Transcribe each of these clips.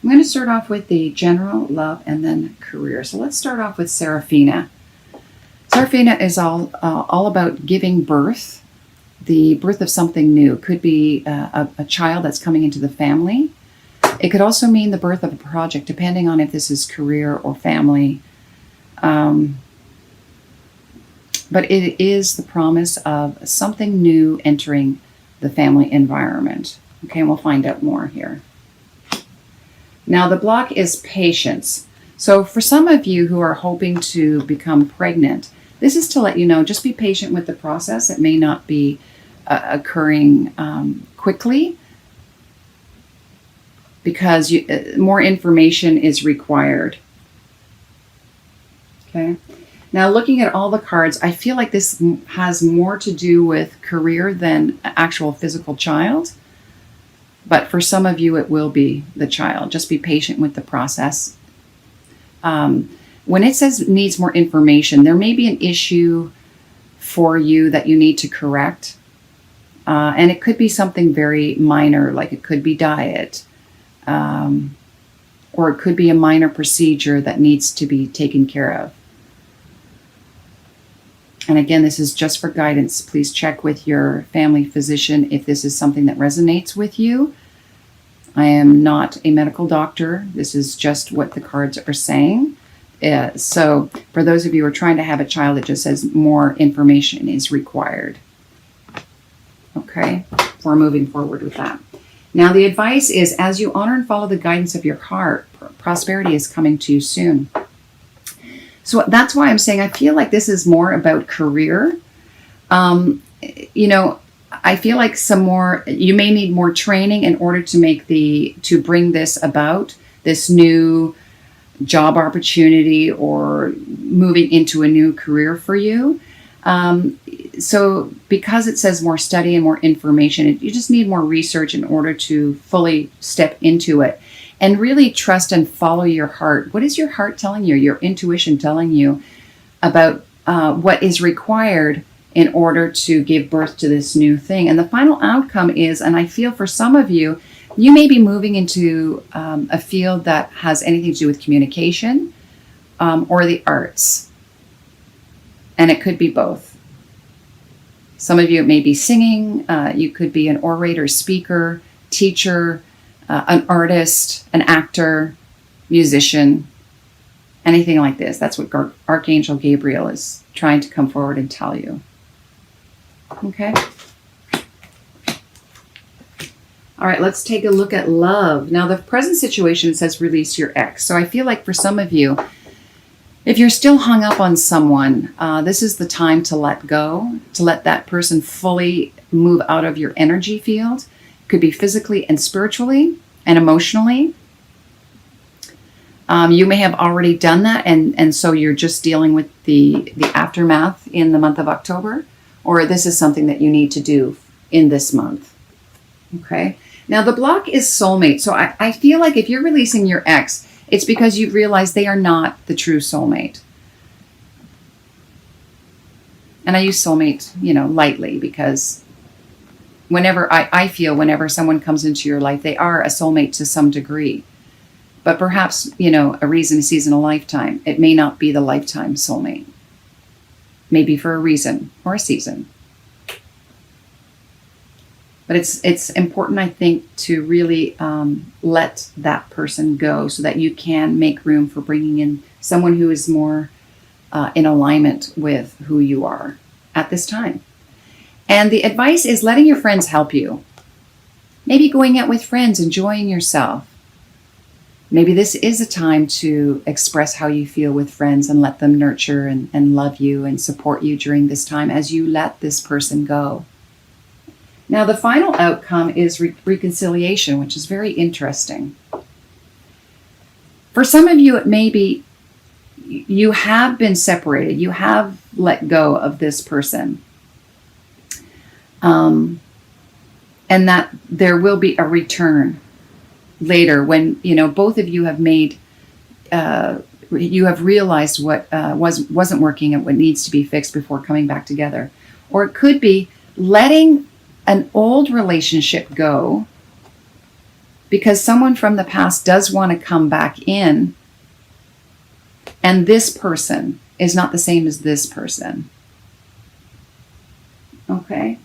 I'm going to start off with the general, love, and then career. So let's start off with Serafina. Serafina is all about giving birth, the birth of something new. It could be a child that's coming into the family. It could also mean the birth of a project, depending on if this is career or family. But it is the promise of something new entering the family environment. Okay, and we'll find out more here. Now, the block is patience. So for some of you who are hoping to become pregnant, this is to let you know, just be patient with the process. It may not be occurring quickly because more information is required. Okay. Now, looking at all the cards, I feel like this has more to do with career than actual physical child. But for some of you, it will be the child. Just be patient with the process. When it says needs more information, there may be an issue for you that you need to correct. And it could be something very minor, like it could be diet. Or it could be a minor procedure that needs to be taken care of. And again, this is just for guidance. Please check with your family physician if this is something that resonates with you. I am not a medical doctor. This is just what the cards are saying. So for those of you who are trying to have a child, it just says more information is required. Okay, we're moving forward with that. Now, the advice is, as you honor and follow the guidance of your heart, prosperity is coming to you soon. So that's why I'm saying I feel like this is more about career. I feel like you may need more training in order to bring this about, this new job opportunity or moving into a new career for you. So because it says more study and more information, you just need more research in order to fully step into it. And really trust and follow your heart. What is your heart telling you? Your intuition telling you about what is required in order to give birth to this new thing. And the final outcome is, and I feel for some of you, you may be moving into a field that has anything to do with communication or the arts. And it could be both. Some of you, it may be singing. You could be an orator, speaker, teacher, an artist, an actor, musician, anything like this. That's what Archangel Gabriel is trying to come forward and tell you. Okay? All right, let's take a look at love. Now, the present situation says release your ex. So I feel like for some of you, if you're still hung up on someone, this is the time to let go, to let that person fully move out of your energy field. Could be physically and spiritually and emotionally. You may have already done that, and so you're just dealing with the aftermath in the month of October, or this is something that you need to do in this month. Okay. Now, the block is soulmate. So I feel like if you're releasing your ex, it's because you've realized they are not the true soulmate. And I use soulmate, lightly because I feel whenever someone comes into your life, they are a soulmate to some degree. But perhaps, a reason, a season, a lifetime. It may not be the lifetime soulmate. Maybe for a reason or a season. But it's important, I think, to really let that person go so that you can make room for bringing in someone who is more in alignment with who you are at this time. And the advice is letting your friends help you. Maybe going out with friends, enjoying yourself. Maybe this is a time to express how you feel with friends and let them nurture and love you and support you during this time as you let this person go. Now, the final outcome is reconciliation, which is very interesting. For some of you, it may be you have been separated. You have let go of this person. And that there will be a return later when, both of you have made, you have realized what wasn't working and what needs to be fixed before coming back together. Or it could be letting an old relationship go because someone from the past does want to come back in, and this person is not the same as this person. Okay?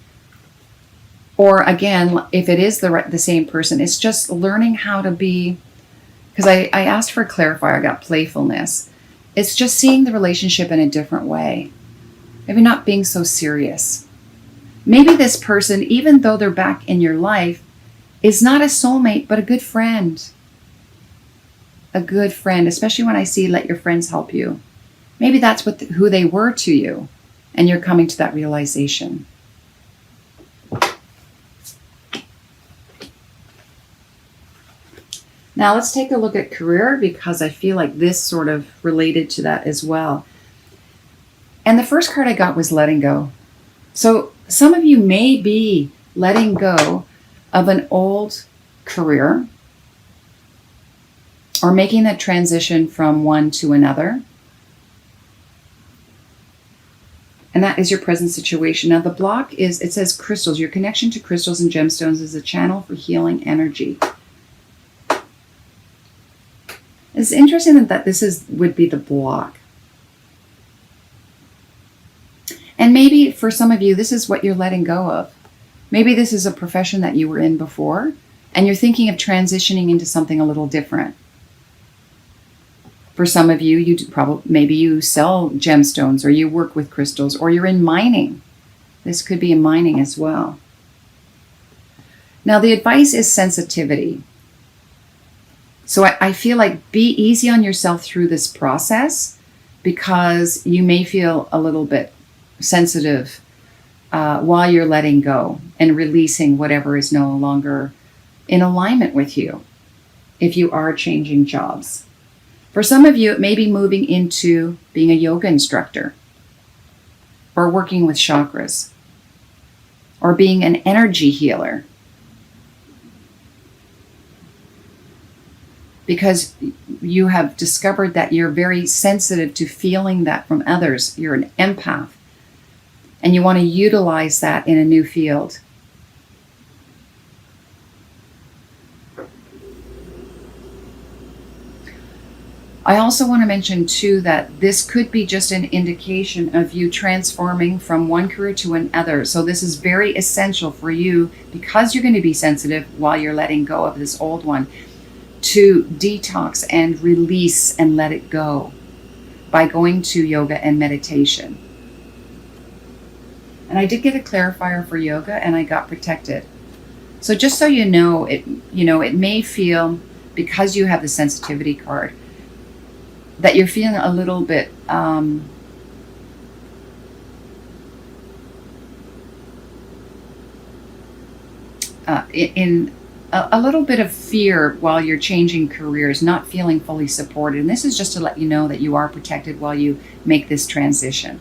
Or again, if it is the same person, it's just learning how to be, because I asked for a clarifier, I got playfulness. It's just seeing the relationship in a different way. Maybe not being so serious. Maybe this person, even though they're back in your life, is not a soulmate, but a good friend. A good friend, especially when I see let your friends help you. Maybe that's who they were to you, and you're coming to that realization. Now let's take a look at career, because I feel like this sort of related to that as well. And the first card I got was letting go. So some of you may be letting go of an old career, or making that transition from one to another. And that is your present situation. Now the block is, it says crystals. Your connection to crystals and gemstones is a channel for healing energy. It's interesting that this would be the block. And maybe for some of you, this is what you're letting go of. Maybe this is a profession that you were in before, and you're thinking of transitioning into something a little different. For some of you, maybe you sell gemstones, or you work with crystals, or you're in mining. This could be in mining as well. Now the advice is sensitivity. So I feel like be easy on yourself through this process, because you may feel a little bit sensitive while you're letting go and releasing whatever is no longer in alignment with you if you are changing jobs. For some of you, it may be moving into being a yoga instructor, or working with chakras, or being an energy healer. Because you have discovered that you're very sensitive to feeling that from others. You're an empath. And you want to utilize that in a new field. I also want to mention too that this could be just an indication of you transforming from one career to another. So this is very essential for you, because you're going to be sensitive while you're letting go of this old one, to detox and release and let it go by going to yoga and meditation. And I did get a clarifier for yoga, and I got protected. So just so you know, it may feel, because you have the sensitivity card, that you're feeling a little bit in a little bit of fear while you're changing careers, not feeling fully supported. And this is just to let you know that you are protected while you make this transition.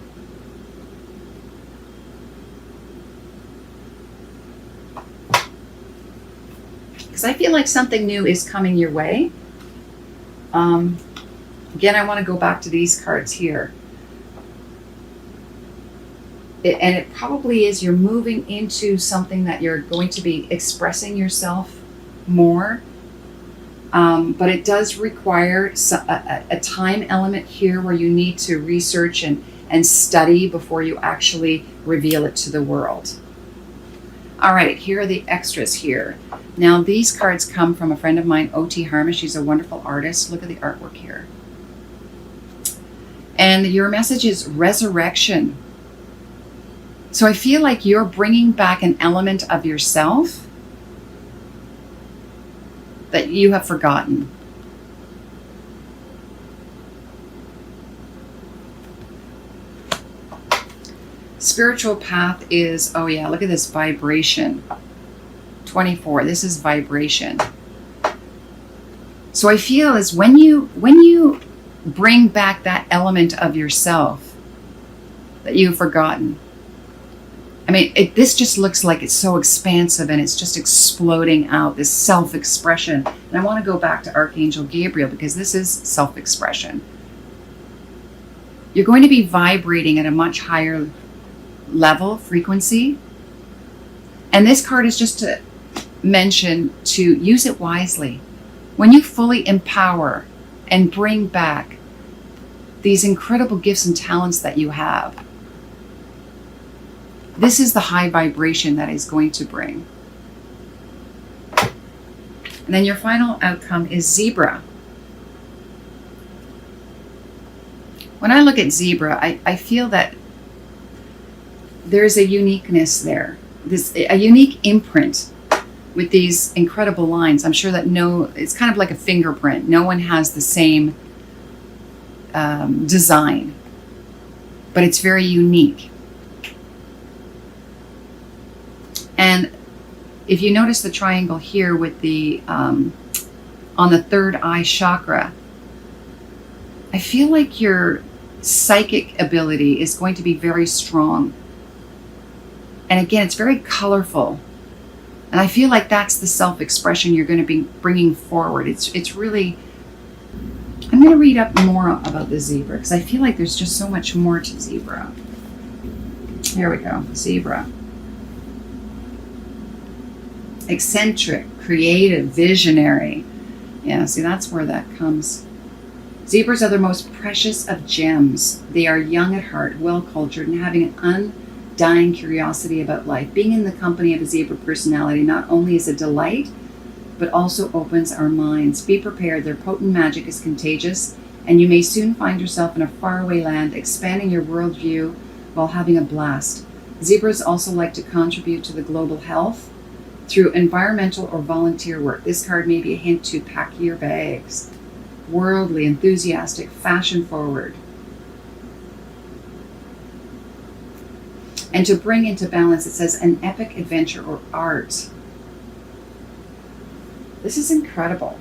Because I feel like something new is coming your way. Again, I want to go back to these cards here. And it probably is, you're moving into something that you're going to be expressing yourself more. But it does require a time element here where you need to research and study before you actually reveal it to the world. All right, here are the extras here. Now, these cards come from a friend of mine, O.T. Harmish. She's a wonderful artist. Look at the artwork here. And your message is resurrection. So I feel like you're bringing back an element of yourself that you have forgotten. Spiritual path is, oh yeah, look at this vibration. 24, this is vibration. So I feel is when you bring back that element of yourself that you've forgotten. I mean, this just looks like it's so expansive, and it's just exploding out, this self-expression. And I want to go back to Archangel Gabriel, because this is self-expression. You're going to be vibrating at a much higher level, frequency. And this card is just mention to use it wisely. When you fully empower and bring back these incredible gifts and talents that you have, this is the high vibration that is going to bring. And then your final outcome is Zebra. When I look at Zebra, I feel that there's a uniqueness there, a unique imprint with these incredible lines. I'm sure that it's kind of like a fingerprint. No one has the same design, but it's very unique. And if you notice the triangle here with the on the third eye chakra, I feel like your psychic ability is going to be very strong. And again, it's very colorful. And I feel like that's the self-expression you're going to be bringing forward. It's really, I'm going to read up more about the zebra because I feel like there's just so much more to zebra. Here we go, zebra. Eccentric, creative, visionary. Yeah, see, that's where that comes. Zebras are the most precious of gems. They are young at heart, well-cultured, and having an undying curiosity about life. Being in the company of a zebra personality not only is a delight, but also opens our minds. Be prepared. Their potent magic is contagious, and you may soon find yourself in a faraway land, expanding your worldview while having a blast. Zebras also like to contribute to the global health through environmental or volunteer work. This card may be a hint to pack your bags. Worldly, enthusiastic, fashion forward. And to bring into balance, it says an epic adventure or art. This is incredible.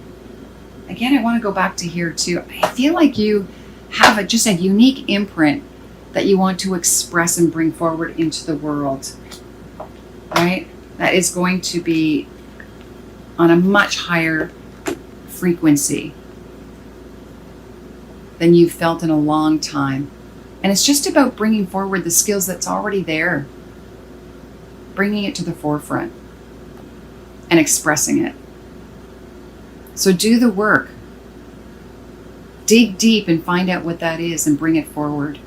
Again, I want to go back to here too. I feel like you have just a unique imprint that you want to express and bring forward into the world, right? That is going to be on a much higher frequency than you've felt in a long time. And it's just about bringing forward the skills that's already there, bringing it to the forefront and expressing it. So do the work. Dig deep and find out what that is and bring it forward.